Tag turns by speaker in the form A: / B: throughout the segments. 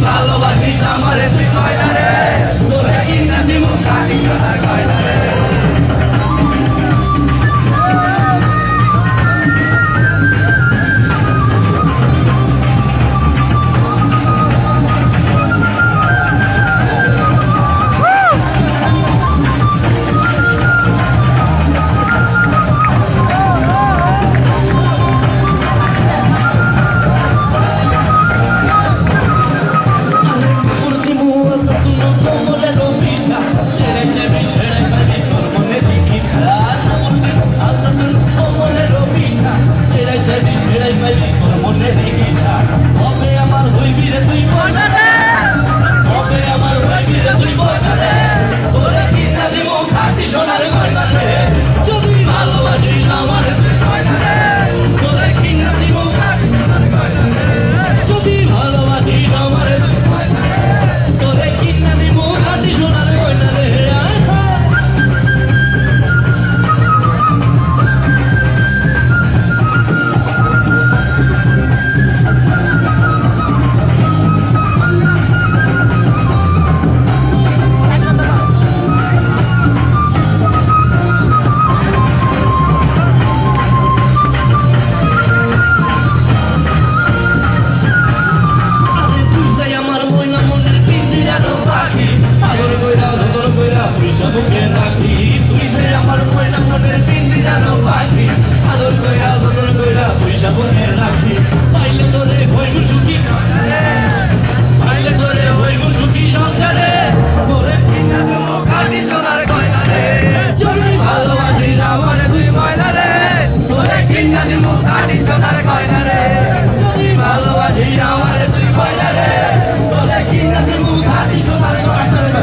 A: ভালোবাসিস আমারে তুই কয়না রে তোরে কিনা দিব কাটি সোনার কয়না রে আমারে তুই কয়না রে তোরে কিনা দিমু কাটি সোনার কয়না রে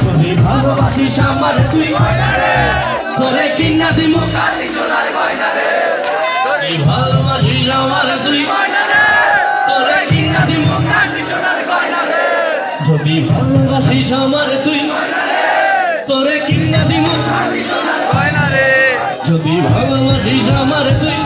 A: তুই ভালোবাসিস আমারে তুই কয়না রে তোরে কিনা দিমু কাটি সোনার কয়না রে যদি ভালোবাসিস আমারে তুই কয়না রে তোরে কিনা দিমু কাটি সোনার কয়না রে যদি ভালোবাসিস আমারে তুই